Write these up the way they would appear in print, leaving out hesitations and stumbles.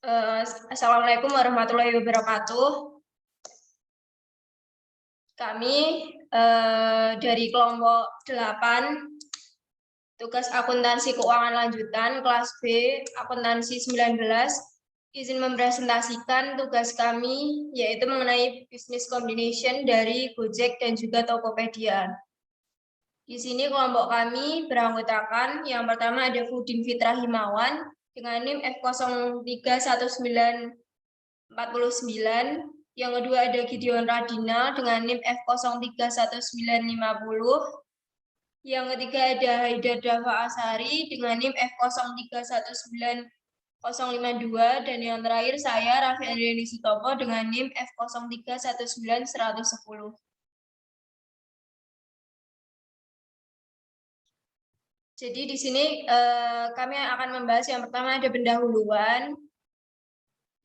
Assalamualaikum warahmatullahi wabarakatuh. Kami dari kelompok 8, tugas akuntansi keuangan lanjutan, kelas B, akuntansi 19, izin mempresentasikan tugas kami, yaitu mengenai business combination dari Gojek dan juga Tokopedia. Di sini kelompok kami beranggotakan, yang pertama ada Fudin Fitra Himawan, dengan NIM F031949, yang kedua ada Gideon Radinal dengan NIM F031950, yang ketiga ada Haidar Dafa Asari dengan NIM F031952, dan yang terakhir saya Raffi Andriani Sutopo dengan NIM F03191110. Jadi di sini kami akan membahas yang pertama ada pendahuluan,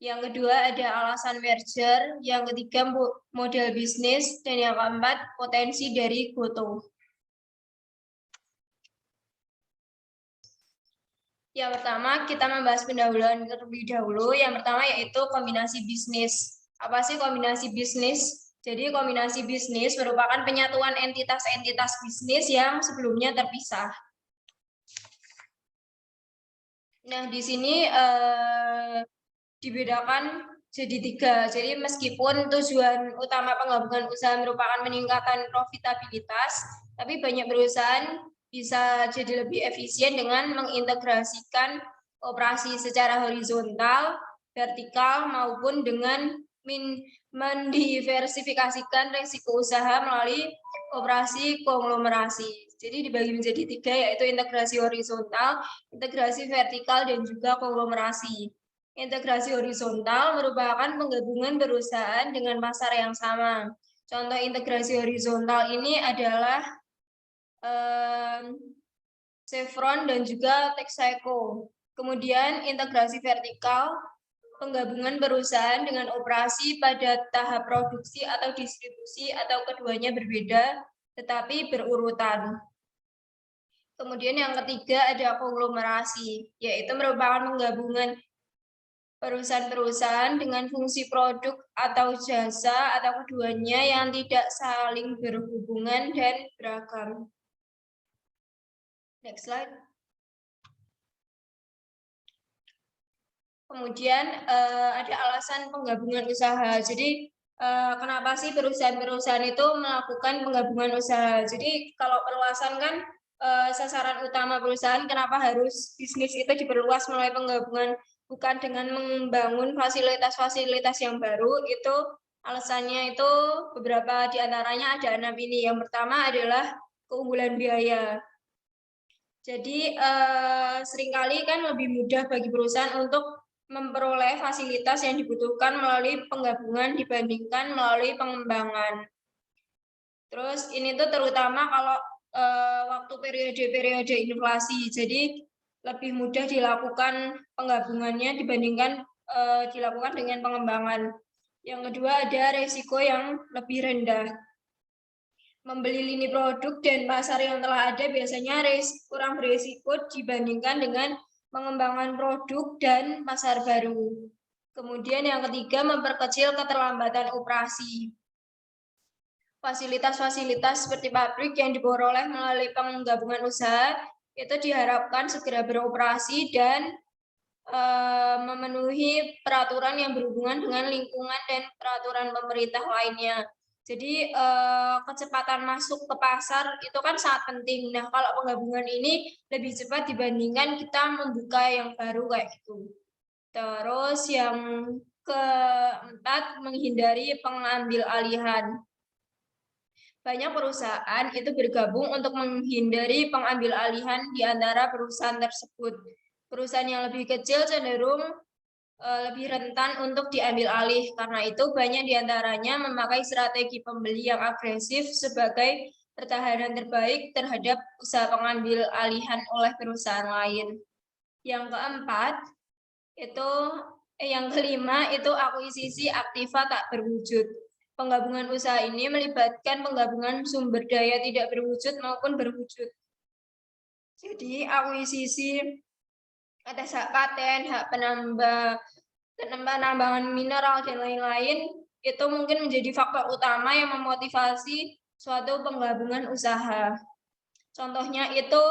yang kedua ada alasan merger, yang ketiga model bisnis, dan yang keempat potensi dari GoTo. Yang pertama kita membahas pendahuluan terlebih dahulu. Yang pertama yaitu kombinasi bisnis. Apa sih kombinasi bisnis? Jadi kombinasi bisnis merupakan penyatuan entitas-entitas bisnis yang sebelumnya terpisah. Nah, di sini dibedakan jadi 3. Jadi meskipun tujuan utama penggabungan usaha merupakan meningkatkan profitabilitas, tapi banyak perusahaan bisa jadi lebih efisien dengan mengintegrasikan operasi secara horizontal, vertikal, maupun dengan mendiversifikasikan risiko usaha melalui operasi konglomerasi. Jadi dibagi menjadi 3, yaitu integrasi horizontal, integrasi vertikal, dan juga konglomerasi. Integrasi horizontal merupakan penggabungan perusahaan dengan pasar yang sama. Contoh integrasi horizontal ini adalah Chevron dan juga Texaco. Kemudian integrasi vertikal, penggabungan perusahaan dengan operasi pada tahap produksi atau distribusi atau keduanya berbeda tetapi berurutan. Kemudian yang ketiga ada konglomerasi, yaitu merupakan penggabungan perusahaan-perusahaan dengan fungsi produk atau jasa atau keduanya yang tidak saling berhubungan dan beragam. Next slide. Kemudian ada alasan penggabungan usaha. Jadi kenapa sih perusahaan-perusahaan itu melakukan penggabungan usaha? Jadi kalau perluasan kan sasaran utama perusahaan kenapa harus bisnis itu diperluas melalui penggabungan, bukan dengan membangun fasilitas-fasilitas yang baru. Itu alasannya itu beberapa diantaranya ada 6 ini. Yang pertama adalah keunggulan biaya. Jadi seringkali kan lebih mudah bagi perusahaan untuk memperoleh fasilitas yang dibutuhkan melalui penggabungan dibandingkan melalui pengembangan. Terus ini tuh terutama kalau waktu periode-periode inflasi, jadi lebih mudah dilakukan penggabungannya dibandingkan dilakukan dengan pengembangan. Yang kedua ada resiko yang lebih rendah. Membeli lini produk dan pasar yang telah ada biasanya kurang berisiko dibandingkan dengan pengembangan produk dan pasar baru. Kemudian yang ketiga, memperkecil keterlambatan operasi. Fasilitas-fasilitas seperti pabrik yang diperoleh melalui penggabungan usaha itu diharapkan segera beroperasi dan memenuhi peraturan yang berhubungan dengan lingkungan dan peraturan pemerintah lainnya. Jadi kecepatan masuk ke pasar itu kan sangat penting. Nah, kalau penggabungan ini lebih cepat dibandingkan kita membuka yang baru kayak gitu. Terus yang keempat, menghindari pengambil alihan. Banyak perusahaan itu bergabung untuk menghindari pengambil alihan di antara perusahaan tersebut. Perusahaan yang lebih kecil cenderung lebih rentan untuk diambil alih. Karena itu banyak diantaranya memakai strategi pembeli yang agresif sebagai pertahanan terbaik terhadap usaha pengambil alihan oleh perusahaan lain. Yang keempat, yang kelima itu akuisisi aktiva tak berwujud. Penggabungan usaha ini melibatkan penggabungan sumber daya tidak berwujud maupun berwujud. Jadi akuisisi atas hak paten, hak penambah penambangan mineral dan lain-lain, itu mungkin menjadi faktor utama yang memotivasi suatu penggabungan usaha. Contohnya itu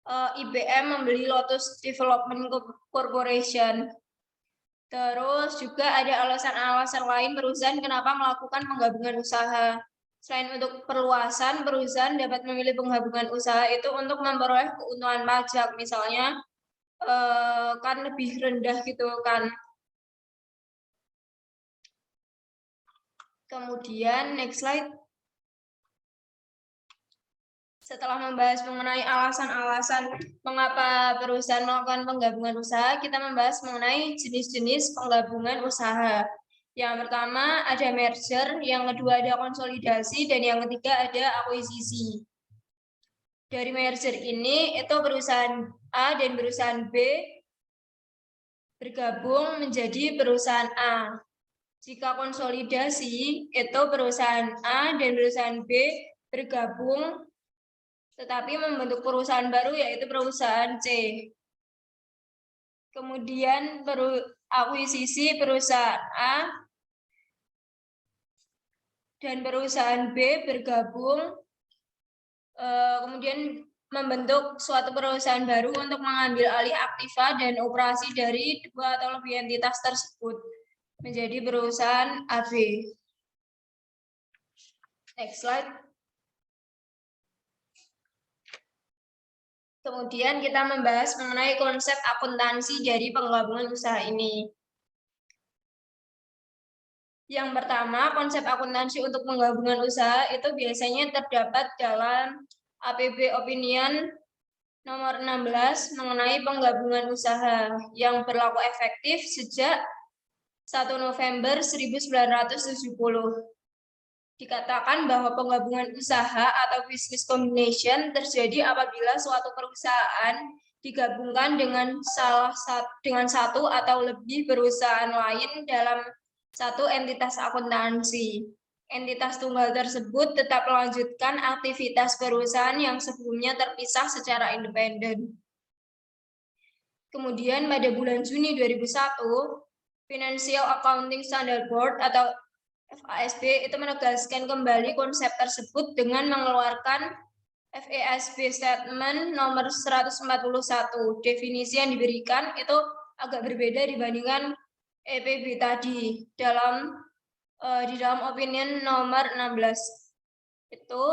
IBM membeli Lotus Development Corporation. Terus juga ada alasan-alasan lain perusahaan kenapa melakukan penggabungan usaha. Selain untuk perluasan, perusahaan dapat memilih penggabungan usaha itu untuk memperoleh keuntungan pajak, misalnya kan lebih rendah gitu kan. Kemudian next slide. Setelah membahas mengenai alasan-alasan mengapa perusahaan melakukan penggabungan usaha, kita membahas mengenai jenis-jenis penggabungan usaha. Yang pertama ada merger, yang kedua ada konsolidasi, dan yang ketiga ada akuisisi. Dari merger ini, itu perusahaan A dan perusahaan B bergabung menjadi perusahaan A. Jika konsolidasi, itu perusahaan A dan perusahaan B bergabung tetapi membentuk perusahaan baru, yaitu perusahaan C. Kemudian akuisisi, perusahaan A dan perusahaan B bergabung, kemudian membentuk suatu perusahaan baru untuk mengambil alih aktiva dan operasi dari dua atau lebih entitas tersebut menjadi perusahaan AB. Next slide. Kemudian kita membahas mengenai konsep akuntansi dari penggabungan usaha ini. Yang pertama, konsep akuntansi untuk penggabungan usaha itu biasanya terdapat dalam APB Opinion nomor 16 mengenai penggabungan usaha yang berlaku efektif sejak 1 November 1970. Dikatakan bahwa penggabungan usaha atau business combination terjadi apabila suatu perusahaan digabungkan dengan satu atau lebih perusahaan lain dalam satu entitas akuntansi. Entitas tunggal tersebut tetap melanjutkan aktivitas perusahaan yang sebelumnya terpisah secara independen. Kemudian pada bulan Juni 2001, Financial Accounting Standard Board atau FASB itu menegaskan kembali konsep tersebut dengan mengeluarkan FASB Statement nomor 141. Definisi yang diberikan itu agak berbeda dibandingkan EPB tadi di dalam opinion nomor 16. Itu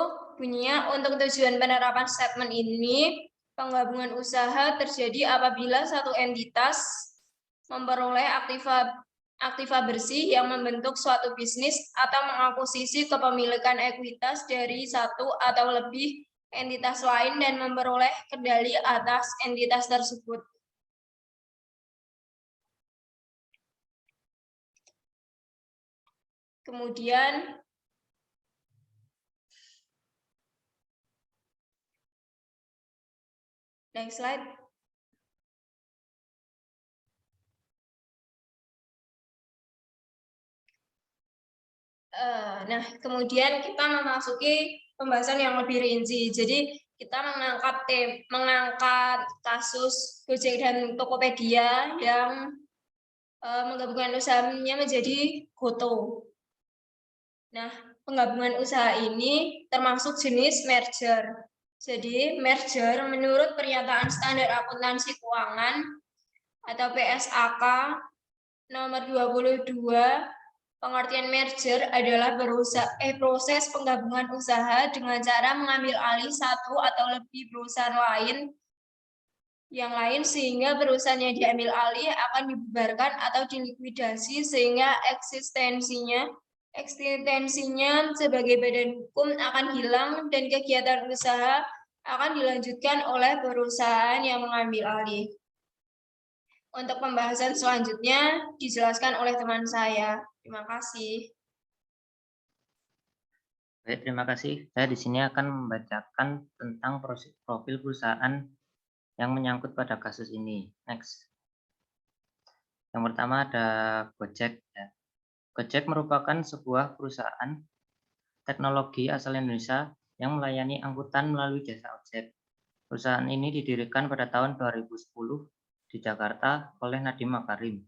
bunyinya, untuk tujuan penerapan statement ini, penggabungan usaha terjadi apabila satu entitas memperoleh aktiva bersih yang membentuk suatu bisnis atau mengakuisisi kepemilikan ekuitas dari satu atau lebih entitas lain dan memperoleh kendali atas entitas tersebut. Kemudian next slide. Nah, kemudian kita memasuki pembahasan yang lebih rinci. Jadi kita mengangkat kasus Gojek dan Tokopedia yang menggabungkan usahanya menjadi Goto. Nah, penggabungan usaha ini termasuk jenis merger. Jadi merger menurut pernyataan standar akuntansi keuangan atau PSAK nomor 22, pengertian merger adalah proses penggabungan usaha dengan cara mengambil alih satu atau lebih perusahaan yang lain sehingga perusahaan yang diambil alih akan dibubarkan atau dilikuidasi sehingga eksistensinya sebagai badan hukum akan hilang dan kegiatan usaha akan dilanjutkan oleh perusahaan yang mengambil alih. Untuk pembahasan selanjutnya dijelaskan oleh teman saya. Terima kasih. Baik, terima kasih. Saya di sini akan membacakan tentang profil perusahaan yang menyangkut pada kasus ini. Next. Yang pertama ada Gojek. Gojek merupakan sebuah perusahaan teknologi asal Indonesia yang melayani angkutan melalui jasa ojek. Perusahaan ini didirikan pada tahun 2010 di Jakarta oleh Nadiem Makarim.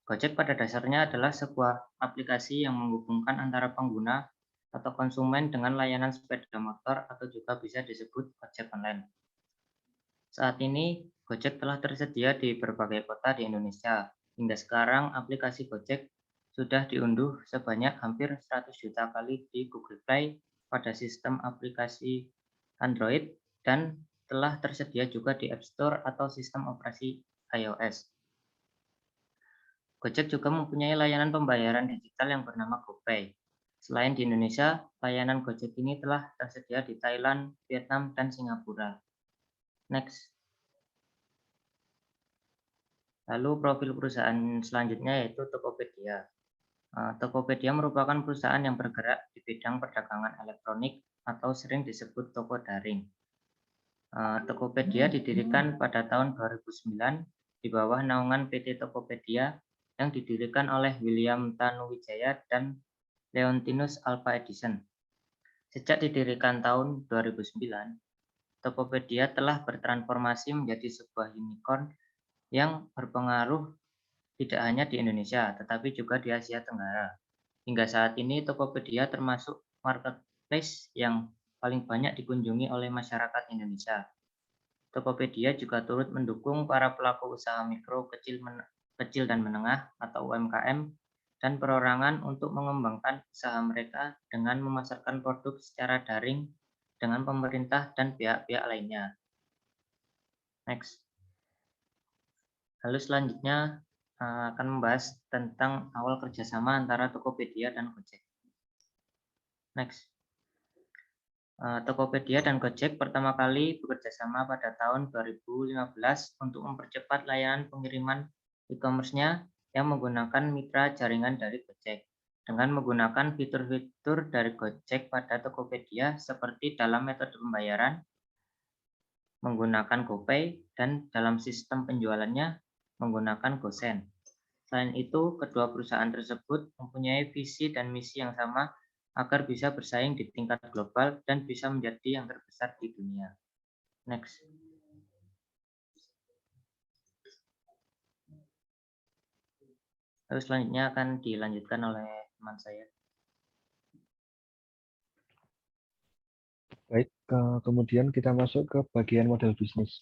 Gojek pada dasarnya adalah sebuah aplikasi yang menghubungkan antara pengguna atau konsumen dengan layanan sepeda motor atau juga bisa disebut ojek online. Saat ini, Gojek telah tersedia di berbagai kota di Indonesia. Hingga sekarang, aplikasi Gojek sudah diunduh sebanyak hampir 100 juta kali di Google Play pada sistem aplikasi Android dan telah tersedia juga di App Store atau sistem operasi iOS. Gojek juga mempunyai layanan pembayaran digital yang bernama GoPay. Selain di Indonesia, layanan Gojek ini telah tersedia di Thailand, Vietnam, dan Singapura. Next. Lalu profil perusahaan selanjutnya yaitu Tokopedia. Tokopedia merupakan perusahaan yang bergerak di bidang perdagangan elektronik atau sering disebut toko daring. Tokopedia didirikan pada tahun 2009 di bawah naungan PT Tokopedia yang didirikan oleh William Tanuwijaya dan Leontinus Alva Edison. Sejak didirikan tahun 2009, Tokopedia telah bertransformasi menjadi sebuah unicorn yang berpengaruh tidak hanya di Indonesia, tetapi juga di Asia Tenggara. Hingga saat ini, Tokopedia termasuk marketplace yang paling banyak dikunjungi oleh masyarakat Indonesia. Tokopedia juga turut mendukung para pelaku usaha mikro, kecil dan menengah atau UMKM dan perorangan untuk mengembangkan usaha mereka dengan memasarkan produk secara daring dengan pemerintah dan pihak-pihak lainnya. Next. Lalu selanjutnya akan membahas tentang awal kerjasama antara Tokopedia dan Gojek. Next. Tokopedia dan Gojek pertama kali bekerjasama pada tahun 2015 untuk mempercepat layanan pengiriman e-commerce-nya yang menggunakan mitra jaringan dari Gojek. Dengan menggunakan fitur-fitur dari Gojek pada Tokopedia seperti dalam metode pembayaran, menggunakan GoPay, dan dalam sistem penjualannya menggunakan GoSend. Selain itu, kedua perusahaan tersebut mempunyai visi dan misi yang sama agar bisa bersaing di tingkat global dan bisa menjadi yang terbesar di dunia. Next. Lalu selanjutnya akan dilanjutkan oleh teman saya. Baik, kemudian kita masuk ke bagian model bisnis.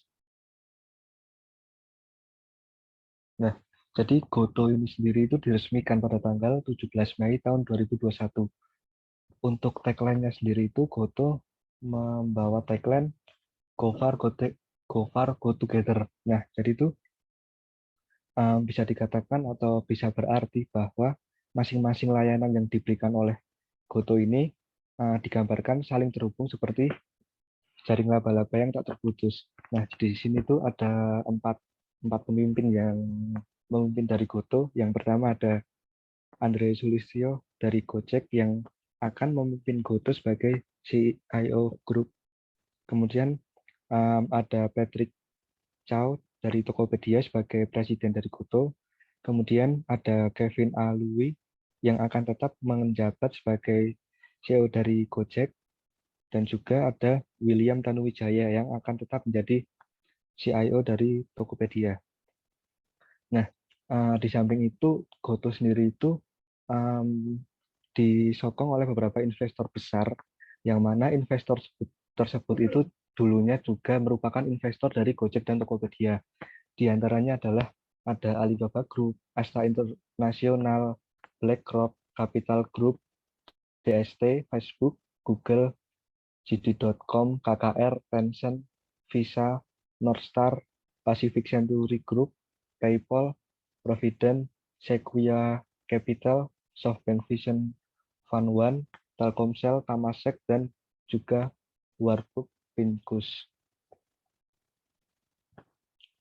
Nah, jadi Goto ini sendiri itu diresmikan pada tanggal 17 Mei tahun 2021. Untuk tagline-nya sendiri itu Goto membawa tagline Go Far, Go Together. Nah, jadi itu bisa dikatakan atau bisa berarti bahwa masing-masing layanan yang diberikan oleh Goto ini digambarkan saling terhubung seperti jaring laba-laba yang tak terputus. Nah, di sini tuh ada empat pemimpin yang memimpin dari Goto. Yang pertama ada Andre Sulistyo dari Gojek yang akan memimpin Goto sebagai CIO Group. Kemudian ada Patrick Chow dari Tokopedia sebagai presiden dari Goto. Kemudian ada Kevin Alui yang akan tetap menjabat sebagai CEO dari Gojek. Dan juga ada William Tanuwijaya yang akan tetap menjadi CIO dari Tokopedia. Nah, di samping itu, Goto sendiri itu disokong oleh beberapa investor besar, yang mana investor tersebut itu dulunya juga merupakan investor dari Gojek dan Tokopedia. Di antaranya adalah ada Alibaba Group, Asta International, BlackRock, Capital Group, DST, Facebook, Google, JD.com, KKR, Tencent, Visa, Northstar, Pacific Century Group, PayPal, Provident, Sequoia Capital, SoftBank Vision Fund One, Telkomsel, Temasek, dan juga Warburg Pincus.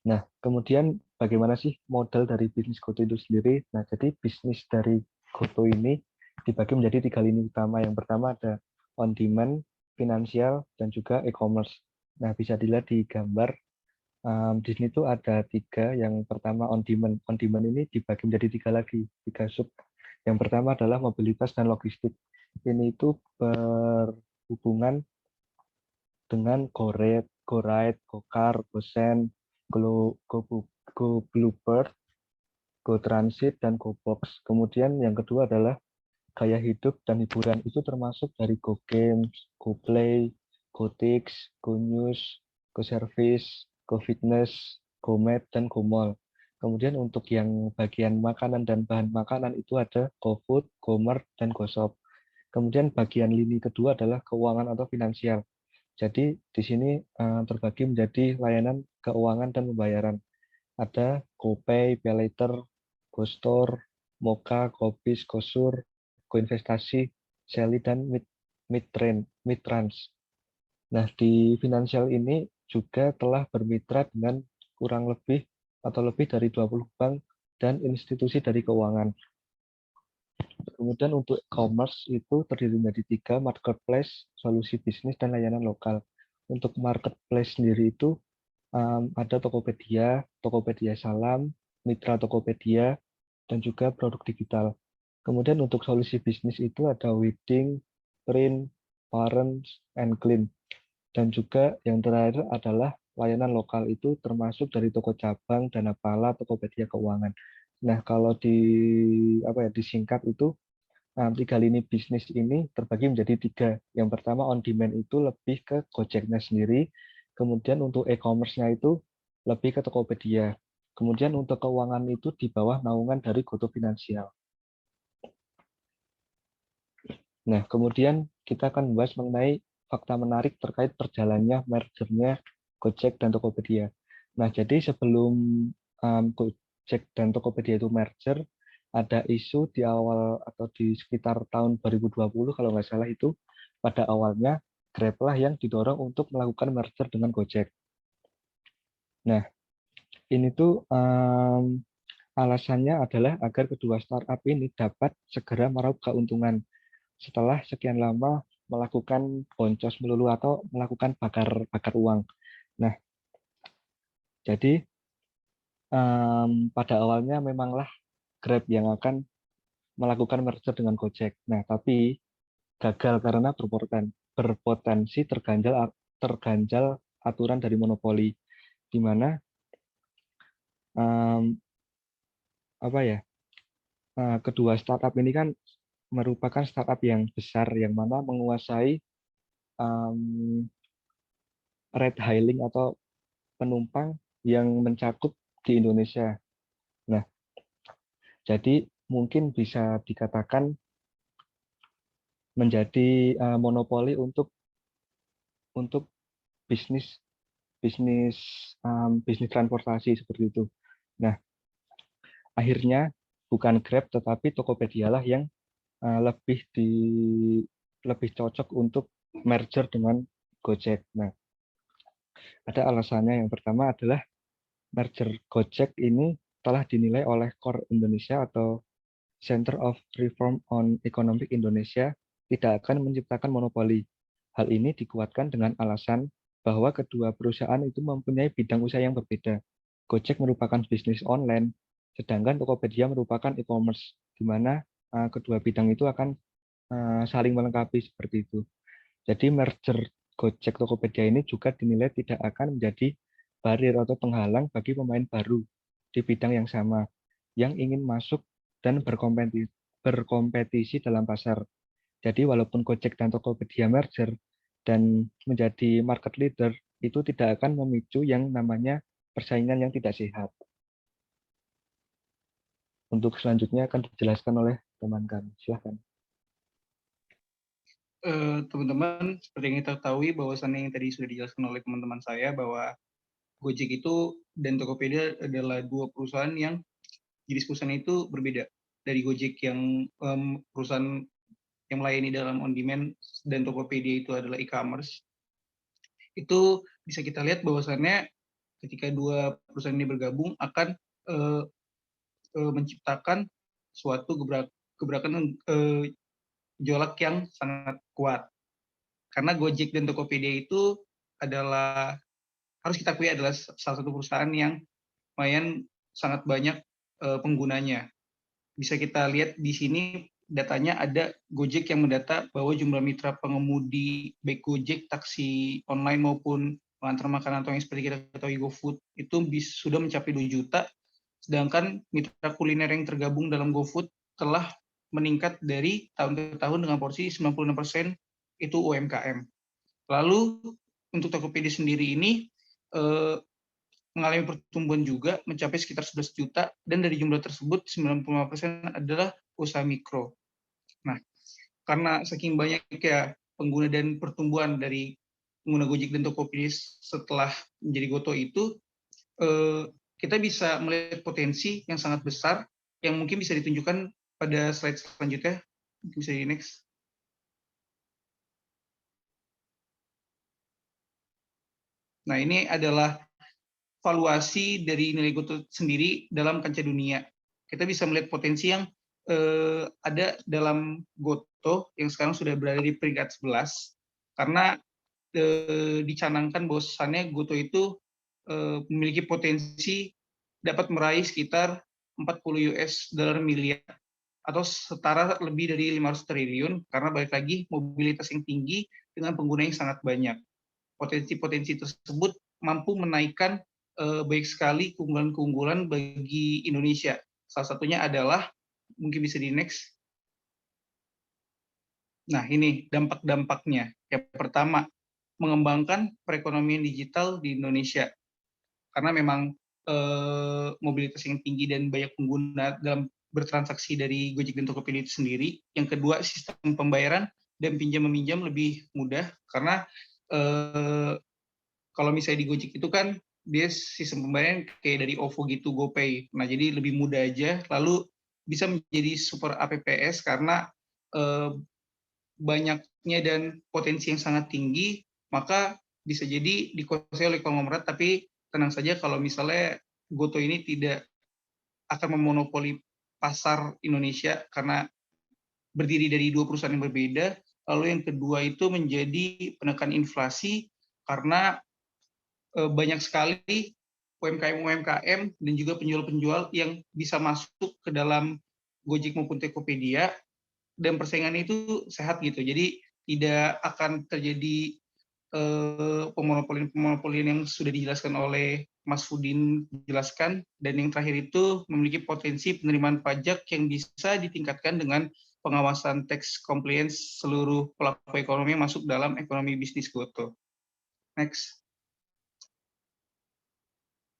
Nah, kemudian bagaimana sih model dari bisnis Goto itu sendiri? Nah, jadi bisnis dari Goto ini dibagi menjadi 3 lini utama. Yang pertama ada on-demand, finansial, dan juga e-commerce. Nah, bisa dilihat di gambar. Di sini tuh ada 3. Yang pertama on-demand. On-demand ini dibagi menjadi 3 lagi, 3 sub. Yang pertama adalah mobilitas dan logistik. Ini itu berhubungan dengan GoRide, GoCar, GoSend, Go Bluebird, GoTransit, dan GoBox. Kemudian yang kedua adalah gaya hidup dan hiburan, itu termasuk dari GoGames, GoPlay, GoTix, GoNews, GoService, GoFitness, GoMap, dan GoMall. Kemudian untuk yang bagian makanan dan bahan makanan itu ada GoFood, GoMart, dan GoShop. Kemudian bagian lini kedua adalah keuangan atau finansial. Jadi di sini terbagi menjadi layanan keuangan dan pembayaran. Ada GoPay, PayLater, GoStore, Moka, GoBiz, GoSur, GoInvestasi, Sally, dan Midtrans. Nah, di finansial ini juga telah bermitra dengan kurang lebih atau lebih dari 20 bank dan institusi dari keuangan. Kemudian untuk e-commerce itu terdiri dari 3, marketplace, solusi bisnis, dan layanan lokal. Untuk marketplace sendiri itu ada Tokopedia, Tokopedia Salam, Mitra Tokopedia, dan juga produk digital. Kemudian untuk solusi bisnis itu ada Wedding, Print, Parents, and Clean. Dan juga yang terakhir adalah layanan lokal itu termasuk dari toko cabang, Danapala, Tokopedia Keuangan. Nah, kalau disingkat itu 3 lini bisnis ini terbagi menjadi 3. Yang pertama on demand itu lebih ke Gojeknya sendiri. Kemudian untuk e-commerce-nya itu lebih ke Tokopedia. Kemudian untuk keuangan itu di bawah naungan dari Goto Finansial. Nah, kemudian kita akan membahas mengenai fakta menarik terkait perjalannya mergernya Gojek dan Tokopedia. Nah, jadi sebelum Gojek dan Tokopedia itu merger, ada isu di awal atau di sekitar tahun 2020 kalau nggak salah itu, pada awalnya Grab lah yang didorong untuk melakukan merger dengan Gojek. Nah, ini tuh alasannya adalah agar kedua startup ini dapat segera meraup keuntungan setelah sekian lama melakukan boncos melulu atau melakukan bakar uang. Nah, jadi pada awalnya memanglah Grab yang akan melakukan merger dengan Gojek. Nah, tapi gagal karena berpotensi terganjal aturan dari monopoli, di mana kedua startup ini kan merupakan startup yang besar yang mana menguasai ride hailing atau penumpang yang mencakup di Indonesia. Nah, jadi mungkin bisa dikatakan menjadi monopoli untuk bisnis transportasi seperti itu. Nah, akhirnya bukan Grab tetapi Tokopedia lah yang lebih cocok untuk merger dengan Gojek. Nah, ada alasannya. Yang pertama adalah merger Gojek ini telah dinilai oleh KOR Indonesia atau Center of Reform on Economic Indonesia tidak akan menciptakan monopoli. Hal ini dikuatkan dengan alasan bahwa kedua perusahaan itu mempunyai bidang usaha yang berbeda. Gojek merupakan bisnis online, sedangkan Tokopedia merupakan e-commerce, di mana kedua bidang itu akan saling melengkapi seperti itu. Jadi merger Gojek Tokopedia ini juga dinilai tidak akan menjadi barrier atau penghalang bagi pemain baru di bidang yang sama yang ingin masuk dan berkompetisi dalam pasar. Jadi walaupun Gojek dan Tokopedia merger dan menjadi market leader, itu tidak akan memicu yang namanya persaingan yang tidak sehat. Untuk selanjutnya akan dijelaskan oleh teman kami. Silahkan. Teman-teman, seperti yang kita ketahui bahwasannya yang tadi sudah dijelaskan oleh teman-teman saya bahwa Gojek itu dan Tokopedia adalah dua perusahaan yang jenis perusahaan itu berbeda. Dari Gojek yang perusahaan yang melayani dalam on demand dan Tokopedia itu adalah e-commerce. Itu bisa kita lihat bahwasannya ketika dua perusahaan ini bergabung akan menciptakan suatu gebrakan gejolak yang sangat kuat. Karena Gojek dan Tokopedia itu adalah, harus kita akui adalah salah satu perusahaan yang lumayan sangat banyak penggunanya. Bisa kita lihat di sini datanya ada Gojek yang mendata bahwa jumlah mitra pengemudi baik Gojek, taksi online maupun pengantar makanan atau yang seperti kita ketahui GoFood itu sudah mencapai 2 juta Sedangkan mitra kuliner yang tergabung dalam GoFood telah meningkat dari tahun ke tahun dengan porsi 96% itu UMKM. Lalu untuk Tokopedia sendiri ini mengalami pertumbuhan juga mencapai sekitar 11 juta dan dari jumlah tersebut 95% adalah usaha mikro. Nah, karena saking banyaknya pengguna dan pertumbuhan dari pengguna Gojek dan Tokopedia setelah menjadi Goto itu, kita bisa melihat potensi yang sangat besar yang mungkin bisa ditunjukkan pada slide selanjutnya. Mungkin bisa di next. Nah, ini adalah valuasi dari nilai Goto sendiri dalam kancah dunia. Kita bisa melihat potensi yang ada dalam Goto yang sekarang sudah berada di peringkat 11, karena dicanangkan bahwasannya Goto itu memiliki potensi dapat meraih sekitar 40 US dollar miliar atau setara lebih dari 500 triliun karena balik lagi mobilitas yang tinggi dengan pengguna yang sangat banyak. Potensi-potensi tersebut mampu menaikkan baik sekali keunggulan-keunggulan bagi Indonesia. Salah satunya adalah, mungkin bisa di next. Nah, ini dampak-dampaknya. Yang pertama, mengembangkan perekonomian digital di Indonesia. Karena memang mobilitas yang tinggi dan banyak pengguna dalam bertransaksi dari Gojek dan Tokopedia itu sendiri. Yang kedua, sistem pembayaran dan pinjam-meminjam lebih mudah, karena kalau misalnya di Gojek itu kan dia sistem pembayaran kayak dari OVO gitu, GoPay. Nah, jadi lebih mudah aja. Lalu bisa menjadi super APPS karena banyaknya dan potensi yang sangat tinggi, maka bisa jadi dikuasai oleh konglomerat. Tapi tenang saja kalau misalnya Goto ini tidak akan memonopoli pasar Indonesia karena berdiri dari dua perusahaan yang berbeda. Lalu yang kedua itu menjadi penekan inflasi karena banyak sekali UMKM dan juga penjual-penjual yang bisa masuk ke dalam Gojek maupun Tokopedia, dan persaingannya itu sehat gitu. Jadi tidak akan terjadi pemonopolian yang sudah dijelaskan oleh Mas Fudin jelaskan. Dan yang terakhir itu memiliki potensi penerimaan pajak yang bisa ditingkatkan dengan pengawasan tax compliance seluruh pelaku ekonomi yang masuk dalam ekonomi bisnis Goto. Next.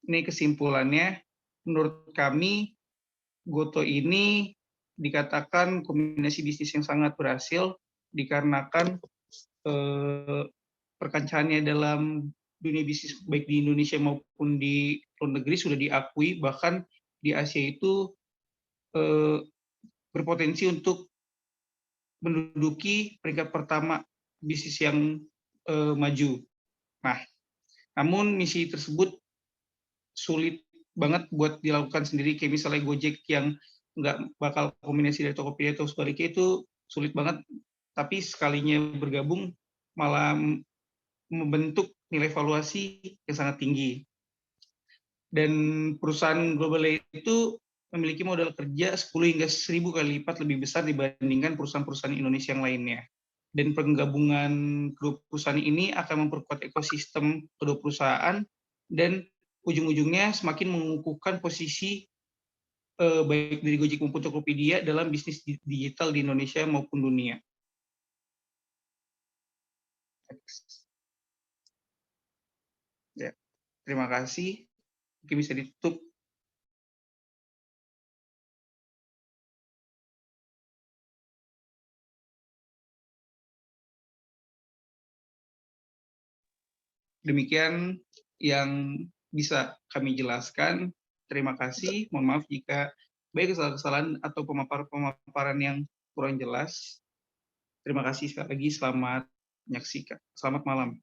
Ini kesimpulannya, menurut kami Goto ini dikatakan kombinasi bisnis yang sangat berhasil dikarenakan perkancahannya dalam dunia bisnis baik di Indonesia maupun di luar negeri sudah diakui, bahkan di Asia itu berpotensi untuk menduduki peringkat pertama bisnis yang maju. Nah, namun misi tersebut sulit banget buat dilakukan sendiri, kayak misalnya Gojek yang nggak bakal kombinasi dari Tokopedia atau sebaliknya itu sulit banget, tapi sekalinya bergabung malah membentuk nilai valuasi yang sangat tinggi. Dan perusahaan global itu memiliki modal kerja 10 hingga 1000 kali lipat lebih besar dibandingkan perusahaan-perusahaan Indonesia yang lainnya. Dan penggabungan kedua perusahaan ini akan memperkuat ekosistem kedua perusahaan dan ujung-ujungnya semakin mengukuhkan posisi baik dari Gojek maupun Tokopedia dalam bisnis digital di Indonesia maupun dunia. Ya, terima kasih. Mungkin bisa ditutup. Demikian yang bisa kami jelaskan. Terima kasih. Mohon maaf jika baik kesalahan atau pemaparan yang kurang jelas. Terima kasih sekali lagi. Selamat menyaksikan. Selamat malam.